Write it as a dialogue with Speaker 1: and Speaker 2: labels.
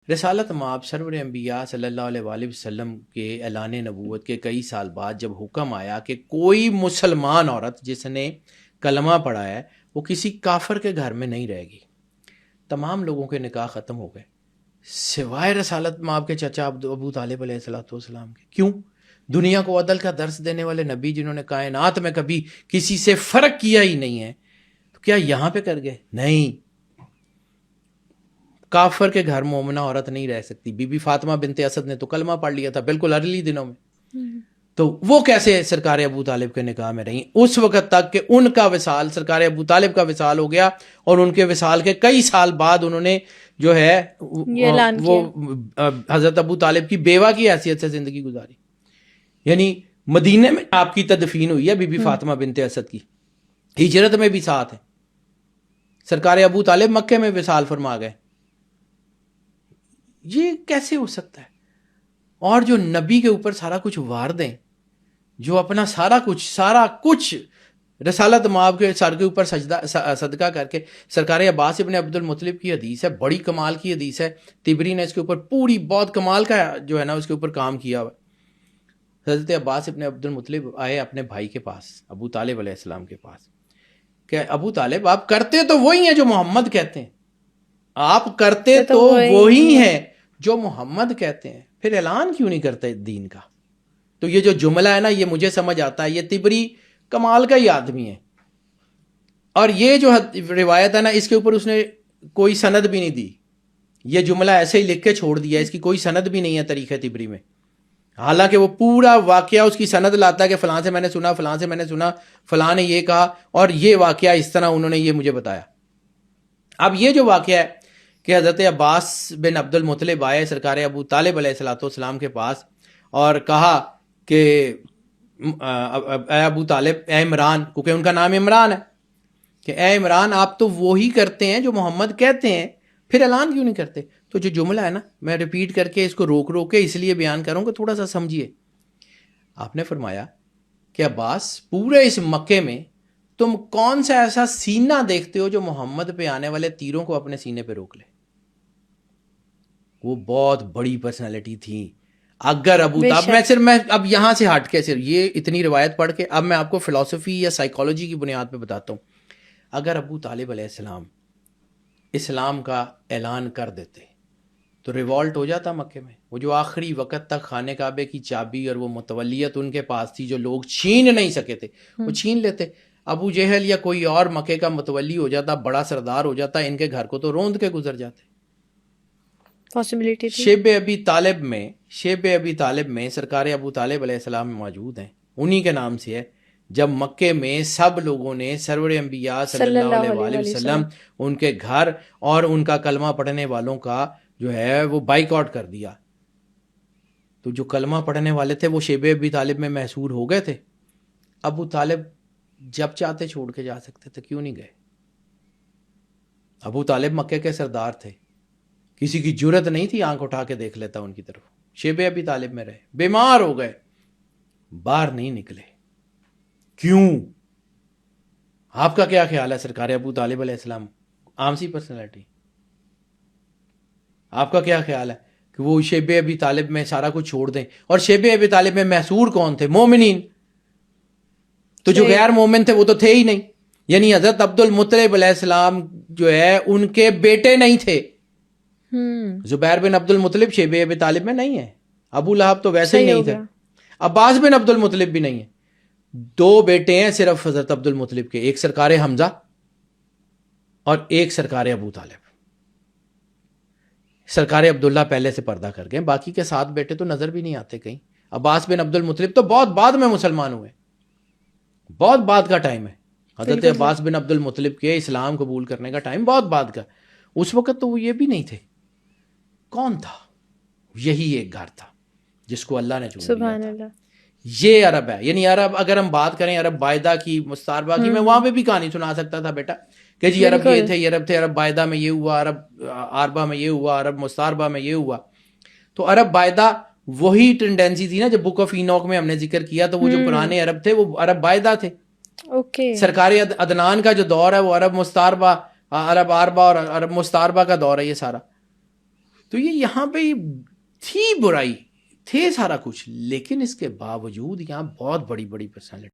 Speaker 1: رسالت مآب سرور انبیاء صلی اللہ علیہ وآلہ وسلم کے اعلان نبوت کے کئی سال بعد جب حکم آیا کہ کوئی مسلمان عورت جس نے کلمہ پڑھا ہے وہ کسی کافر کے گھر میں نہیں رہے گی، تمام لوگوں کے نکاح ختم ہو گئے سوائے رسالت مآب کے چچا ابو طالب علیہ السلام کے۔ کیوں؟ دنیا کو عدل کا درس دینے والے نبی جنہوں نے کائنات میں کبھی کسی سے فرق کیا ہی نہیں ہے، تو کیا یہاں پہ کر گئے؟ نہیں، کافر کے گھر مومنہ عورت نہیں رہ سکتی۔ بی بی فاطمہ بنت اسد نے تو کلمہ پڑھ لیا تھا بالکل ارلی دنوں میں، تو وہ کیسے سرکار ابو طالب کے نکاح میں رہیں اس وقت تک کہ ان کا وصال، سرکار ابو طالب کا وصال ہو گیا، اور ان کے وصال کے کئی سال بعد انہوں نے جو ہے وہ حضرت ابو طالب کی بیوہ کی حیثیت سے زندگی گزاری۔ یعنی مدینے میں آپ کی تدفین ہوئی ہے بی بی فاطمہ بنت اسد کی، ہجرت میں بھی ساتھ ہے، سرکار ابو طالب مکے میں وصال فرما گئے۔ یہ کیسے ہو سکتا ہے؟ اور جو نبی کے اوپر سارا کچھ وار دیں، جو اپنا سارا کچھ رسالت مآب کے سر کے اوپر صدقہ کر کے، سرکار عباس ابن عبد المطلب کی حدیث ہے، بڑی کمال کی حدیث ہے، طبری نے اس کے اوپر پوری بہت کمال کا جو ہے نا اس کے اوپر کام کیا ہوا۔ حضرت عباس ابن عبد المطلب آئے اپنے بھائی کے پاس، ابو طالب علیہ السلام کے پاس، کہ ابو طالب آپ کرتے تو وہی ہیں جو محمد کہتے ہیں، آپ کرتے تو وہی ہیں جو محمد کہتے ہیں، پھر اعلان کیوں نہیں کرتے دین کا؟ تو یہ جو جملہ ہے نا، یہ مجھے سمجھ آتا ہے، یہ طبری کمال کا ہی آدمی ہے، اور یہ جو روایت ہے نا اس کے اوپر اس نے کوئی سند بھی نہیں دی، یہ جملہ ایسے ہی لکھ کے چھوڑ دیا، اس کی کوئی سند بھی نہیں ہے طریقہ طبری میں، حالانکہ وہ پورا واقعہ اس کی سند لاتا ہے کہ فلاں سے میں نے سنا، فلاں سے میں نے سنا، فلاں نے یہ کہا، اور یہ واقعہ اس طرح انہوں نے یہ مجھے بتایا۔ اب یہ جو واقعہ ہے کہ حضرت عباس بن عبد المطلب آئے سرکار ابو طالب علیہ السلام کے پاس اور کہا کہ اے ابو طالب، اے عمران، کیونکہ ان کا نام عمران ہے، کہ اے عمران آپ تو وہی کرتے ہیں جو محمد کہتے ہیں، پھر اعلان کیوں نہیں کرتے؟ تو جو جملہ ہے نا، میں ریپیٹ کر کے اس کو روک کے اس لیے بیان کروں کہ تھوڑا سا سمجھیے۔ آپ نے فرمایا کہ عباس، پورے اس مکے میں تم کون سا ایسا سینہ دیکھتے ہو جو محمد پہ آنے والے تیروں کو اپنے سینے پہ روک لے؟ وہ بہت بڑی پرسنالٹی تھی۔ اگر میں اب یہاں سے ہٹ کے صرف یہ اتنی روایت پڑھ کے اب میں آپ کو فلسفی یا سائیکالوجی کی بنیاد پہ بتاتا ہوں۔ اگر ابو طالب علیہ السلام اسلام کا اعلان کر دیتے تو ریوالٹ ہو جاتا مکے میں، وہ جو آخری وقت تک خانہ کعبے کی چابی اور وہ متولیت ان کے پاس تھی جو لوگ چھین نہیں سکے تھے، وہ چھین لیتے۔ ابو جہل یا کوئی اور مکے کا متولی ہو جاتا، بڑا سردار ہو جاتا، ان کے گھر کو تو روند کے گزر جاتے۔ شیب ابی طالب میں سرکار ابو طالب علیہ السلام موجود ہیں، انہی کے نام سے ہے۔ جب مکے میں سب لوگوں نے سرور انبیاء صلی اللہ علیہ وآلہ وسلم ان کے گھر اور ان کا کلمہ پڑھنے والوں کا جو ہے وہ بائیک آؤٹ کر دیا، تو جو کلمہ پڑھنے والے تھے وہ شیب ابی طالب میں محصور ہو گئے تھے۔ ابو طالب جب چاہتے چھوڑ کے جا سکتے تھے، کیوں نہیں گئے؟ ابو طالب مکے کے سردار تھے، کسی کی جرت نہیں تھی آنکھ اٹھا کے دیکھ لیتا ان کی طرف۔ شیب ابی طالب میں رہے، بیمار ہو گئے، باہر نہیں نکلے۔ کیوں؟ آپ کا کیا خیال ہے؟ سرکار ابو طالب علیہ السلام عام سی پرسنالٹی، آپ کا کیا خیال ہے کہ وہ شیب ابی طالب میں سارا کچھ چھوڑ دیں؟ اور شیب ابی طالب میں محصور کون تھے؟ مومنین، تو جو غیر مومن تھے وہ تو تھے ہی نہیں۔ یعنی حضرت عبد المطلب علیہ السلام جو ہے ان کے بیٹے نہیں تھے، زبیر بن عبد المطلب شیب ابی طالب میں نہیں ہے، ابو لہب تو ویسے ہی نہیں تھے، عباس بن عبد المطلب بھی نہیں ہے۔ دو بیٹے ہیں صرف حضرت عبد المطلب کے، ایک سرکار حمزہ اور ایک سرکار ابو طالب۔ سرکار عبداللہ پہلے سے پردہ کر گئے، باقی کے 7 بیٹے تو نظر بھی نہیں آتے کہیں۔ عباس بن عبد المطلب تو بہت بعد میں مسلمان ہوئے، بہت بعد کا ٹائم ہے۔ حضرت عباس بن عبد المطلب کے اسلام قبول کرنے کا ٹائم بہت بعد کا، اس وقت تو وہ یہ بھی نہیں تھے۔ کون تھا؟ یہی ایک گھر تھا جس کو اللہ نے چن لیا تھا۔ یہ عرب ہے، یعنی عرب اگر ہم بات کریں عرب بائدہ کی، مستعربہ کی، میں وہاں پہ بھی کہانی سنا سکتا تھا بیٹا کہ جی عرب یہ تھے، یہ عرب تھے، عرب بائدہ میں یہ ہوا، عرب عربہ میں یہ ہوا، عرب مستعربہ میں یہ ہوا۔ تو عرب بائدہ وہی ٹینڈنسی تھی نا، جب بک آف اینوک میں ہم نے ذکر کیا تو وہ جو پرانے عرب تھے وہ عرب بائدہ تھے۔ سرکار عدنان کا جو دور ہے وہ عرب مستعربہ، عرب عربہ اور عرب مستعربہ کا دور ہے یہ سارا۔ تو یہ یہاں پہ تھی برائی، تھے سارا کچھ، لیکن اس کے باوجود یہاں بہت بڑی بڑی پرسنالٹی